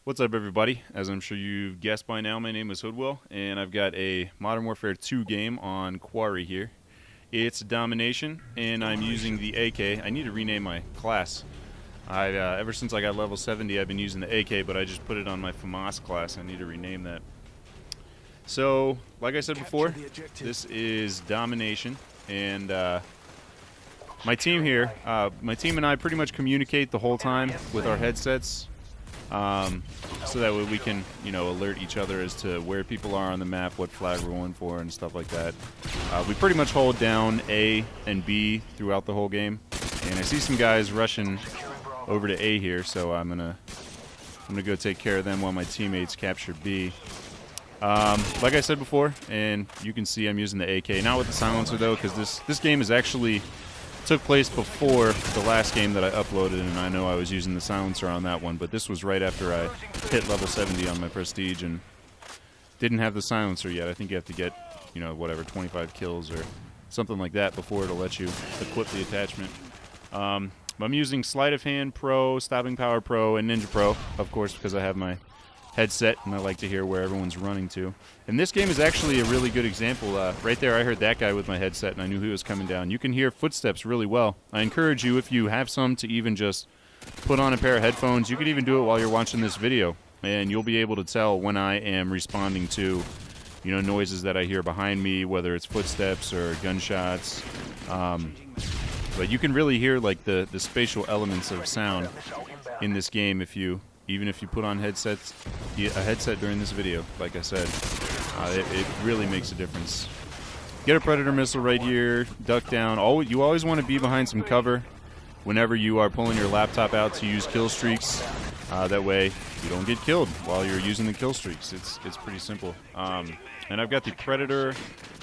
What's up, everybody? As I'm sure you've guessed by now, my name is HoodwILL, and I've got a Modern Warfare 2 game on Quarry here. It's Domination, and I'm using the AK. I need to rename my class. Ever since I got level 70, I've been using the AK, but I just put it on my FAMAS class. I need to rename that. So, like I said before, this is Domination, and my team here, my team and I pretty much communicate the whole time with our headsets. So that way we can, alert each other as to where people are on the map, what flag we're going for, and stuff like that. We pretty much hold down A and B throughout the whole game, and I see some guys rushing over to A here, so I'm gonna go take care of them while my teammates capture B. Like I said before, and you can see I'm using the AK, not with the silencer though, because this game is actually took place before the last game that I uploaded, and I know I was using the silencer on that one, but this was right after I hit level 70 on my prestige and didn't have the silencer yet. I think you have to get, whatever, 25 kills or something like that before it'll let you equip the attachment. I'm using Sleight of Hand Pro, Stopping Power Pro, and Ninja Pro, of course, because I have my headset and I like to hear where everyone's running to. And this game is actually a really good example. Right there I heard that guy with my headset and I knew he was coming down. You can hear footsteps really well. I encourage you, if you have some, to even just put on a pair of headphones. You could even do it while you're watching this video, and you'll be able to tell when I am responding to noises that I hear behind me, whether it's footsteps or gunshots. But you can really hear like the spatial elements of sound in this game even if you put on a headset during this video. Like I said, it really makes a difference. Get a Predator missile right here, duck down. You always want to be behind some cover whenever you are pulling your laptop out to use kill streaks. That way you don't get killed while you're using the kill streaks. It's pretty simple. And I've got the Predator,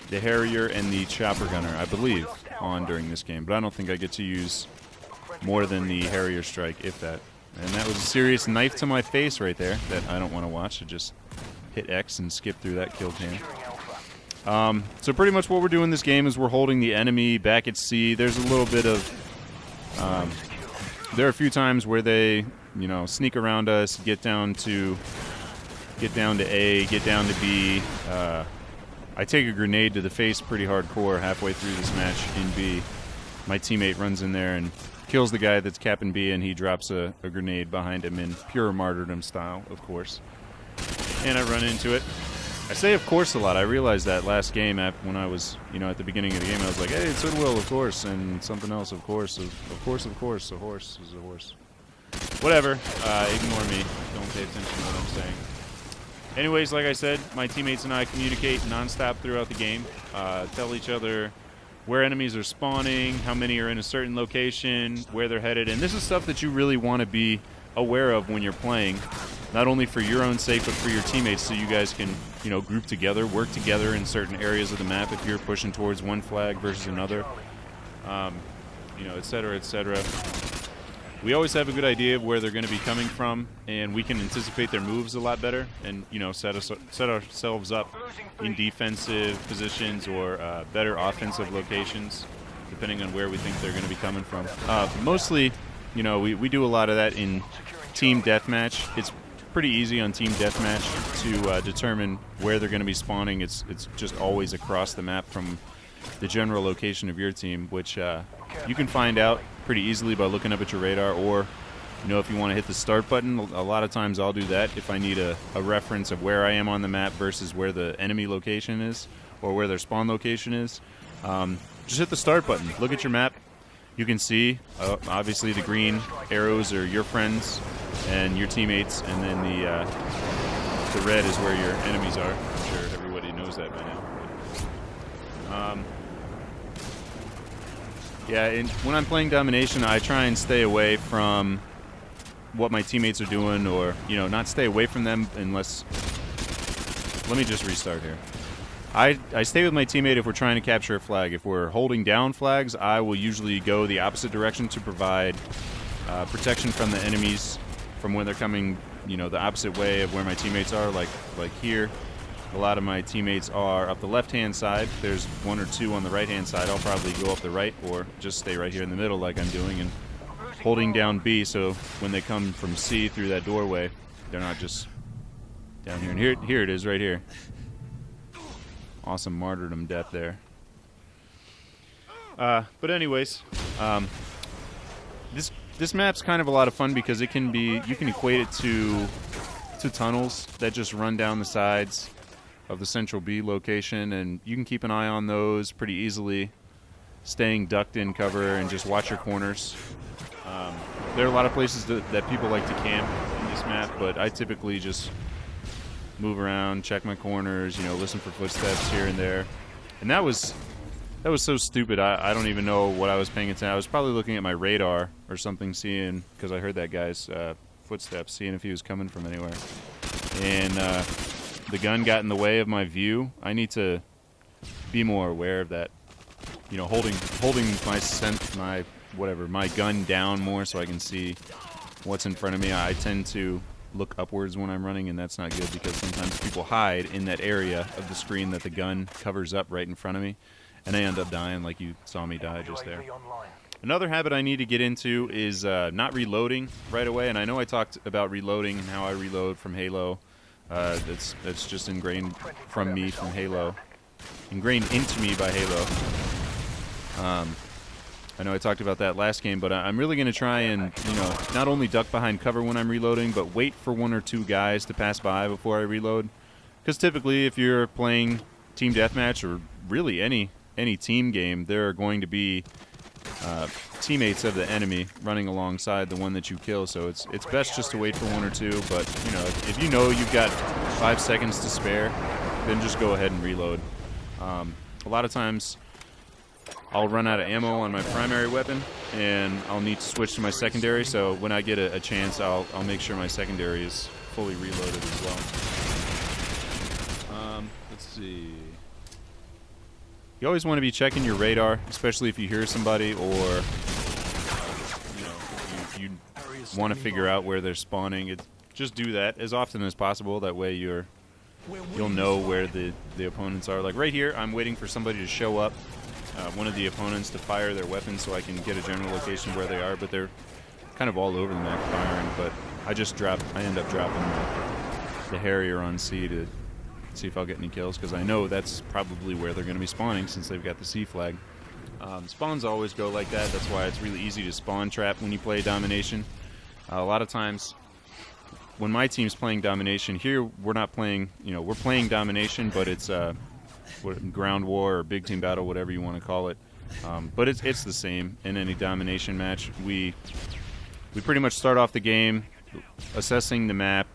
the Harrier, and the Chopper Gunner, I believe, on during this game. But I don't think I get to use more than the Harrier strike, if that. And that was a serious knife to my face right there that I don't want to watch. I just hit X and skip through that kill cam. So pretty much what we're doing in this game is we're holding the enemy back at C. There's a little bit of... there are a few times where they, sneak around us, get down to A, get down to B. I take a grenade to the face pretty hardcore halfway through this match in B. My teammate runs in there and kills the guy that's capping B, and he drops a grenade behind him in pure martyrdom style, of course. And I run into it. I say of course a lot. I realized that last game when I was, at the beginning of the game, I was like, hey, it's HoodwILL, of course, and something else, of course, of course, a horse is a horse. Whatever. Ignore me. Don't pay attention to what I'm saying. Anyways, like I said, my teammates and I communicate nonstop throughout the game. Tell each other where enemies are spawning, how many are in a certain location, where they're headed. And this is stuff that you really want to be aware of when you're playing, not only for your own sake, but for your teammates, so you guys can, group together, work together in certain areas of the map if you're pushing towards one flag versus another, et cetera, et cetera. We always have a good idea of where they're going to be coming from, and we can anticipate their moves a lot better and, set ourselves up in defensive positions or better offensive locations, depending on where we think they're going to be coming from. Mostly, we do a lot of that in Team Deathmatch. It's pretty easy on Team Deathmatch to determine where they're going to be spawning. It's just always across the map from the general location of your team, which you can find out pretty easily by looking up at your radar, or if you want to hit the start button. A lot of times I'll do that if I need a reference of where I am on the map versus where the enemy location is or where their spawn location is. Just hit the start button, look at your map. You can see obviously the green arrows are your friends and your teammates, and then the red is where your enemies are. I'm sure everybody knows that by now. Yeah, and when I'm playing Domination, I try and stay away from what my teammates are doing, or, not stay away from them unless... Let me just restart here. I stay with my teammate if we're trying to capture a flag. If we're holding down flags, I will usually go the opposite direction to provide protection from the enemies from when they're coming, the opposite way of where my teammates are, like here. A lot of my teammates are up the left-hand side. There's one or two on the right-hand side. I'll probably go up the right or just stay right here in the middle like I'm doing and holding down B, so when they come from C through that doorway, they're not just down here. And here it is right here. Awesome martyrdom death there. But anyways, this map's kind of a lot of fun because it can be, you can equate it to tunnels that just run down the sides of the central B location, and you can keep an eye on those pretty easily, staying ducked in cover and just watch your corners. There are a lot of places that people like to camp in this map, but I typically just move around, check my corners, you know, listen for footsteps here and there. And that was so stupid. I don't even know what I was paying attention. I was probably looking at my radar or something, seeing, because I heard that guy's footsteps, seeing if he was coming from anywhere. And the gun got in the way of my view. I need to be more aware of that. You know, holding my gun down more so I can see what's in front of me. I tend to look upwards when I'm running, and that's not good because sometimes people hide in that area of the screen that the gun covers up right in front of me, and I end up dying like you saw me die just there. Another habit I need to get into is not reloading right away, and I know I talked about reloading and how I reload from Halo. That's just ingrained from me from Halo. Ingrained into me by Halo. I know I talked about that last game, but I'm really going to try and, you know, not only duck behind cover when I'm reloading, but wait for one or two guys to pass by before I reload. Because typically, if you're playing Team Deathmatch or really any team game, there are going to be teammates of the enemy running alongside the one that you kill. So it's best just to wait for one or two. But, you know, if you know you've got 5 seconds to spare, then just go ahead and reload. A lot of times I'll run out of ammo on my primary weapon, and I'll need to switch to my secondary, so when I get a chance, I'll make sure my secondary is fully reloaded as well. Let's see. You always want to be checking your radar, especially if you hear somebody or you know, you want to figure out where they're spawning. Just do that as often as possible. That way you'll know where the opponents are. Like right here, I'm waiting for somebody to show up. One of the opponents to fire their weapon so I can get a general location where they are, but they're kind of all over the map firing. But I end up dropping the Harrier on C to see if I'll get any kills, because I know that's probably where they're going to be spawning since they've got the C flag. Spawns always go like that. That's why it's really easy to spawn trap when you play Domination. A lot of times when my team's playing Domination, here we're not playing, you know, we're playing Domination, but it's ground war or big team battle, whatever you want to call it. But it's the same in any Domination match. We pretty much start off the game assessing the map,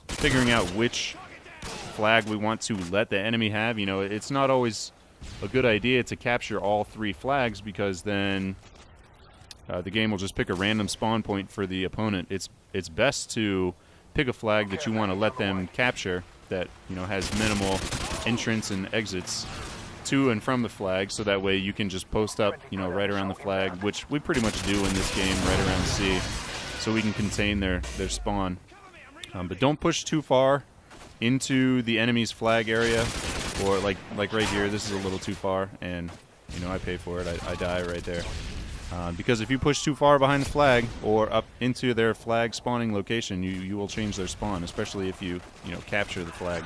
figuring out which flag we want to let the enemy have. You know, it's not always a good idea to capture all 3 flags, because then the game will just pick a random spawn point for the opponent. It's best to pick a flag that you want to let them capture that, you know, has minimal entrance and exits to and from the flag, so that way you can just post up, you know, right around the flag, which we pretty much do in this game, right around C, so we can contain their spawn. But don't push too far into the enemy's flag area, or like right here, this is a little too far, and, you know, I pay for it. I die right there. Because if you push too far behind the flag or up into their flag spawning location, you will change their spawn, especially if you capture the flag.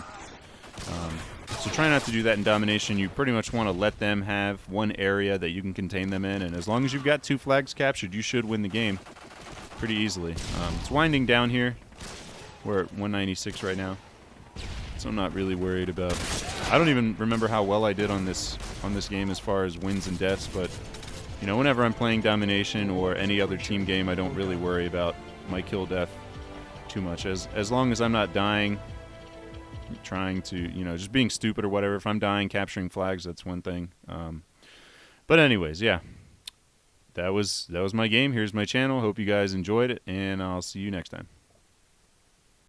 So try not to do that in Domination. You pretty much want to let them have one area that you can contain them in, and as long as you've got 2 flags captured, you should win the game pretty easily. It's winding down here. We're at 196 right now, so I'm not really worried about... I don't even remember how well I did on this game as far as wins and deaths, but you know, whenever I'm playing Domination or any other team game, I don't really worry about my kill death too much. As long as I'm not dying, trying to, you know, just being stupid or whatever. If I'm dying capturing flags, that's one thing. But anyways, yeah, that was my game. Here's my channel. Hope you guys enjoyed it, and I'll see you next time.